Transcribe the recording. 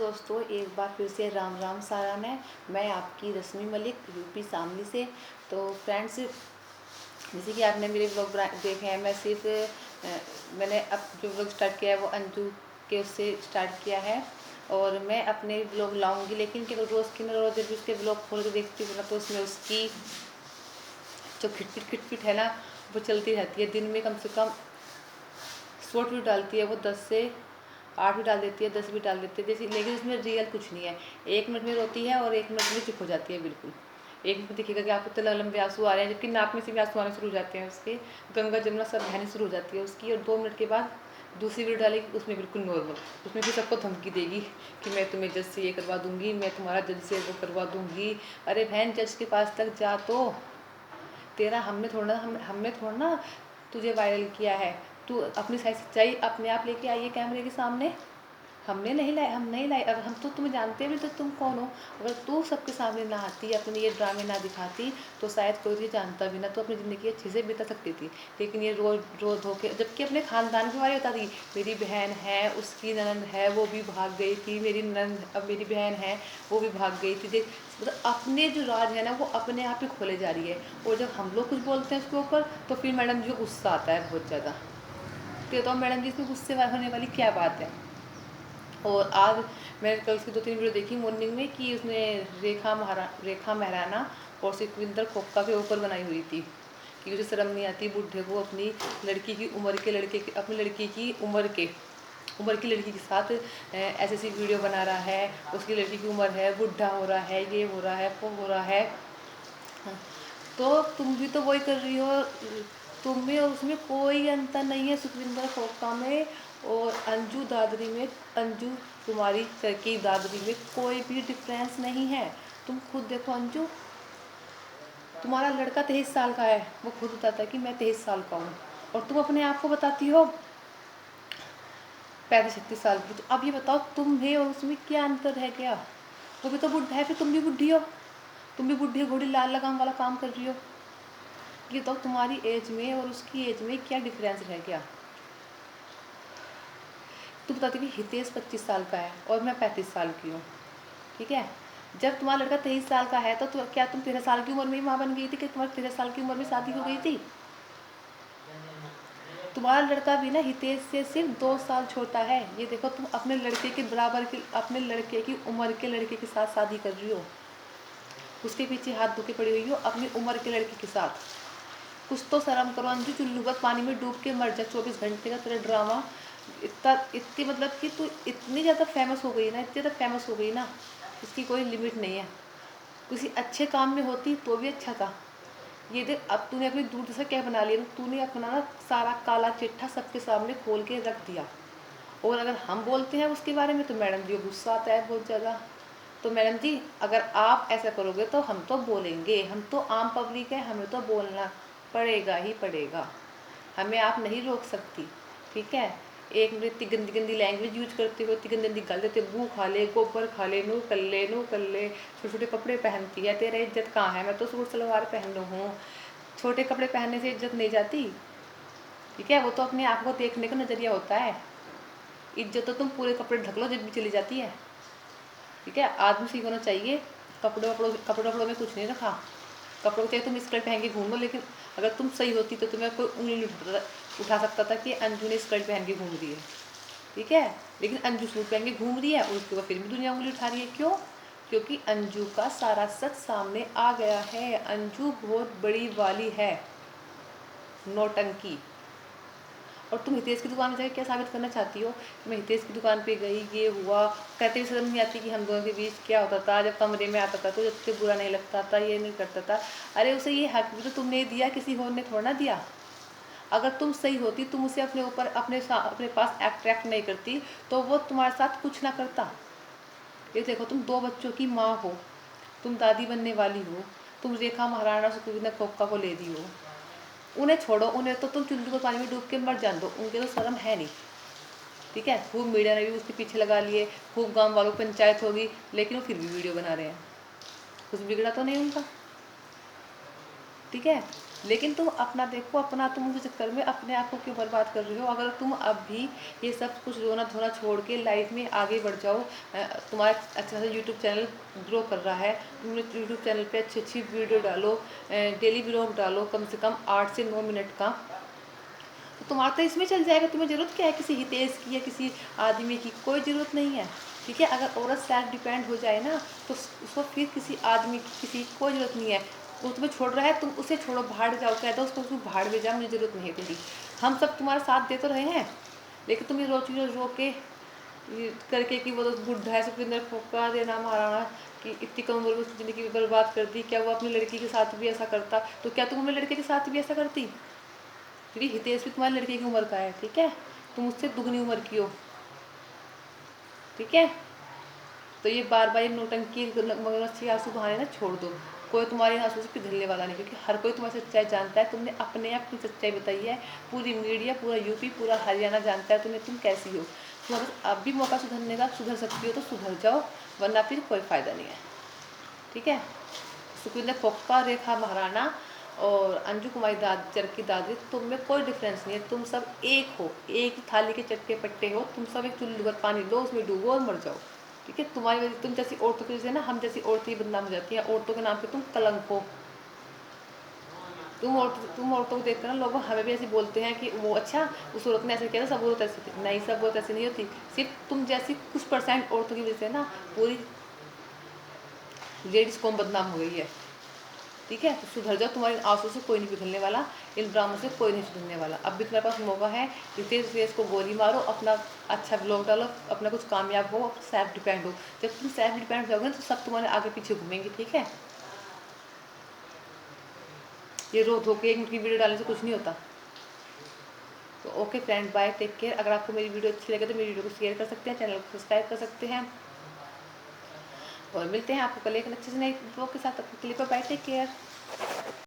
दोस्तों, एक बार फिर से राम राम सारान है। मैं आपकी रश्मि मलिक यूपी शामली से। तो फ्रेंड्स, जैसे कि आपने मेरे ब्लॉग देखे हैं, मैंने अब जो ब्लॉग स्टार्ट किया है वो अंजू के उससे स्टार्ट किया है। और मैं अपने ब्लॉग लाऊंगी, लेकिन कि रोज़ की रोज़ जब उसके ब्लॉग खोल के देखती हूँ ना, तो उसमें उसकी जो खिटपिट है ना, वो चलती रहती है। दिन में कम से कम शॉर्ट वीडियो डालती है वो 10 से 8 भी डाल देती है, 10 भी डाल देती है जैसे, लेकिन उसमें रियल कुछ नहीं है। 1 मिनट में रोती है और 1 मिनट में चुप हो जाती है बिल्कुल। 1 मिनट दिखेगा कि आपको इतने लंबे आंसू आ रहे हैं, जबकि नाक में से भी आंसू आने शुरू हो जाते हैं उसके। गंगा जमुना सब बहनी शुरू हो जाती है उसकी। और 2 मिनट के बाद दूसरी वीडियो डालेगी, उसमें बिल्कुल नॉर्मल। उसमें भी सबको धमकी देगी कि मैं तुम्हें जज से ये करवा दूंगी, मैं तुम्हारा जज से वो करवा दूंगी। अरे बहन, जज के पास तक जा तो तेरा हमने थोड़ा ना तुझे वायरल किया है। तू अपनी सच्चाई अपने आप लेके आई है कैमरे के सामने। हम नहीं लाए। अगर हम तो तुम्हें जानते भी तो तुम कौन हो। अगर तू सबके सामने ना आती, अपने ये ड्रामे ना दिखाती, तो शायद कोई तुझे जानता भी ना, तो अपनी ज़िंदगी अच्छे से बिता सकती थी। लेकिन ये रोज़ रोज़ धोखे, जबकि अपने खानदान के बारे में बता दी। मेरी बहन है, उसकी ननद है, वो भी भाग गई थी। अब मेरी बहन है, वो भी भाग गई थी। देख, मतलब अपने जो राज है ना, वो अपने आप ही खोले जा रही है। और जब हम लोग कुछ बोलते हैं उसके ऊपर, तो फिर मैडम जी को गुस्सा आता है बहुत ज़्यादा। तो मैडम जी, इसमें गुस्से होने वाली क्या बात है। और आज मैंने कल उसकी 2-3 वीडियो देखी मॉर्निंग में, कि उसने रेखा महराना और सुखविंदर खोखा के ऊपर बनाई हुई थी कि उसे शर्म नहीं आती बूढ़े को अपनी लड़की की उम्र के अपनी लड़की की उम्र की लड़की के साथ ऐसी ऐसी वीडियो बना रहा है। उसकी लड़की की उम्र है, बूढ़ा हो रहा है, ये हो रहा है, वो हो रहा है। हाँ, तो तुम भी तो वही कर रही हो। तुम में और उसमें कोई अंतर नहीं है, सुखविंदर खोखा में और अंजू कुमारी की दादरी में कोई भी डिफरेंस नहीं है। तुम खुद देखो अंजू, तुम्हारा लड़का 23 साल का है, वो खुद बताता है कि मैं 23 साल का हूँ, और तुम अपने आप को बताती हो 35-36 साल की। तो अब ये बताओ, तुम्हें और उसमें क्या अंतर है क्या। वो भी तो बुढ़ा है, फिर तुम भी बुढ़ी हो। तुम भी बुढ़ी घोड़ी लाल लगाम वाला काम कर रही हो। ये तो तुम्हारी एज में और उसकी एज में क्या डिफरेंस रह गया। तू बताती कि हितेश 25 साल का है और मैं 35 साल की हूँ, ठीक है। जब तुम्हारा लड़का 23 साल का है, तो क्या तुम 13 साल की उम्र में ही माँ बन गई थी, कि तुम्हारी 13 साल की उम्र में शादी हो गई थी। तुम्हारा लड़का भी ना हितेश से सिर्फ 2 साल छोटा है। ये देखो, तुम अपने लड़के के बराबर की, अपने लड़के की उम्र के लड़के के साथ शादी कर रही हो। उसके पीछे हाथ धो के पड़ी हुई हो अपनी उम्र के लड़के के साथ। कुछ तो शर्म करो अंजू, चुल्लू पानी में डूब के मर जा। 24 घंटे का तेरा ड्रामा इतनी, मतलब कि तू इतनी ज़्यादा फेमस हो गई ना, इतनी ज़्यादा फेमस हो गई ना, इसकी कोई लिमिट नहीं है। किसी अच्छे काम में होती तो भी अच्छा था। ये देख, अब तूने अपनी दुर्दशा क्या बना लिया। तूने अपना ना सारा काला चिट्ठा सबके सामने खोल के रख दिया। और अगर हम बोलते हैं उसके बारे में, तो मैडम जी को गुस्सा आता है बहुत ज़्यादा। तो मैडम जी, अगर आप ऐसा करोगे तो हम तो बोलेंगे। हम तो आम पब्लिक है, हमें तो बोलना पड़ेगा ही पड़ेगा। हमें आप नहीं रोक सकती, ठीक है। एक मिनट इतनी गंदी गंदी लैंग्वेज यूज करते हो, इतनी गंदी गंदी गाल देते, बू खा ले, गोबर खा ले, नू कर ले। छोटे छोटे कपड़े पहनती है, तेरा इज्जत कहाँ है। मैं तो सूट सलवार पहन रहा हूँ। छोटे कपड़े पहनने से इज्जत नहीं जाती, ठीक है। वो तो अपने आप को देखने का नज़रिया होता है। इज्जत तो तुम पूरे कपड़े ढक लो जब भी चली जाती है, ठीक है। आदमी सीख होना चाहिए। कपड़ों वपड़ों में कुछ नहीं रखा। कपड़ों को चाहे तुम स्कर्ट पहन के घूम लो, लेकिन अगर तुम सही होती तो तुम्हें कोई उंगली नहीं उठा सकता था कि अंजू ने स्कर्ट पहन के घूम रही है, ठीक है। लेकिन अंजू सूट पहन के घूम रही है, और उसके बाद फिर भी दुनिया उंगली उठा रही है। क्यों? क्योंकि अंजू का सारा सच सामने आ गया है। अंजू बहुत बड़ी वाली है, नौटंकी। और तुम हितेश की दुकान में जाके क्या साबित करना चाहती हो कि मैं हितेश की दुकान पे गई, ये हुआ। कहते हुए शर्म नहीं आती कि हम दोनों के बीच क्या होता था, जब कमरे में आता था तो जब से बुरा नहीं लगता था, ये नहीं करता था। अरे उसे ये हक भी तो तुमने दिया, किसी और ने थोड़ा ना दिया। अगर तुम सही होती, तुम उसे अपने ऊपर अपने पास अट्रैक्ट नहीं करती, तो वो तुम्हारे साथ कुछ ना करता। ये देखो, तुम 2 बच्चों की माँ हो, तुम दादी बनने वाली हो, तुम रेखा महाराणा सुखविंदर खोखा को ले दी हो। उन्हें छोड़ो, उन्हें तो तुम चुल्लू के पानी में डूब के मर जान दो, उनके तो शर्म है नहीं, ठीक है। खूब मीडिया ने भी उसके पीछे लगा लिए, खूब गांव वालों की पंचायत होगी, लेकिन वो फिर भी वीडियो बना रहे हैं। कुछ बिगड़ा तो नहीं उनका, ठीक है। लेकिन तुम अपना देखो, अपना तुम उस चक्कर में अपने आप को क्यों बर्बाद कर रहे हो? अगर तुम अब भी ये सब कुछ रोना धोना छोड़ के लाइफ में आगे बढ़ जाओ, तुम्हारा अच्छा सा यूट्यूब चैनल ग्रो कर रहा है, तुम यूट्यूब चैनल पे अच्छी अच्छी वीडियो डालो, डेली ब्लॉग डालो कम से कम 8 से 9 मिनट का, तो तुम्हारा तो इसमें चल जाएगा। तुम्हें ज़रूरत क्या है किसी हितेश की या किसी आदमी की? कोई ज़रूरत नहीं है। ठीक है, अगर औरत सेल्फ डिपेंड हो जाए ना, तो उसको फिर किसी आदमी की किसी की कोई ज़रूरत नहीं है। वो तुम्हें छोड़ रहा है, तुम उसे छोड़ो, भाड़ जाओ, कह दो उसको, भाड़ में जा, मुझे ज़रूरत नहीं है तेरी। हम सब तुम्हारा साथ दे तो रहे हैं, लेकिन तुम ये रोज रोज रो के ये करके कि वो तो बुढ़ा है, सुखविंदर फूका देना महाराणा कि इतनी कम उम्र में उसकी ज़िंदगी बर्बाद कर दी। क्या वो अपनी लड़की के साथ भी ऐसा करता? तो क्या तुम अपने लड़के के साथ भी ऐसा करती? क्योंकि हितेश भी तुम्हारी लड़के की उम्र का है। ठीक है, तुम उससे दुगनी उम्र की हो। ठीक है, तो ये बार बार ये नौटंकी मगरमच्छ के आंसू बहाने ना छोड़ दो। कोई तुम्हारे आंसू से पिघलने वाला नहीं, क्योंकि हर कोई तुम्हारी सच्चाई जानता है। तुमने अपने आप की सच्चाई बताई है, पूरी मीडिया, पूरा यूपी, पूरा हरियाणा जानता है तुम्हें, तुम कैसी हो। तुम्हारे पास अब भी मौका सुधरने का, सुधर सकती हो तो सुधर जाओ, वरना फिर कोई फ़ायदा नहीं है। ठीक है, सुखविंदर फोक्का, रेखा महाराणा और अंजू कुमारी चरखी दादरी, तुम में कोई डिफरेंस नहीं है। तुम सब एक हो, एक ही थाली के चट्टे पट्टे हो। तुम सब एक चुल्लू भर पानी लो, उसमें डूबो और मर जाओ। ठीक है, तुम्हारी वजह, तुम जैसी औरतों की वजह से ना हम जैसी औरतें बदनाम हो जाती हैं। औरतों के नाम पे तुम कलंक हो। तुम औरतों को देखकर ना लोग हमें भी ऐसे बोलते हैं कि वो अच्छा, उस औरत ने ऐसे किया था, सब औरत ऐसी थी। नहीं, सब औरत ऐसी नहीं होती। सिर्फ तुम जैसी कुछ परसेंट औरतों की वजह से ना पूरी लेडीज कौम बदनाम हो गई है। ठीक है, तो सुधर जाओ, तुम्हारे आंसू से कोई नहीं पिघलने वाला, इन ड्रामों से कोई नहीं सुधरने वाला। अब भी तुम्हारे पास मौका है, रितेश रेस को गोली मारो, अपना अच्छा ब्लॉग डालो, अपना कुछ कामयाब हो, सेल्फ डिपेंड हो। जब तुम सेल्फ डिपेंड हो जाओगे ना, तो सब तुम्हारे आगे पीछे घूमेंगे। ठीक है, ये रो धो के 1 मिनट की वीडियो डालने से कुछ नहीं होता। तो okay friend, bye, take care. अगर आपको मेरी वीडियो अच्छी लगे तो मेरी वीडियो को शेयर कर सकते हैं, चैनल को सब्सक्राइब कर सकते हैं, और मिलते हैं आपको कल एक अच्छे से नए ब्लॉग के साथ। अपने के लिए बाय, टेक केयर।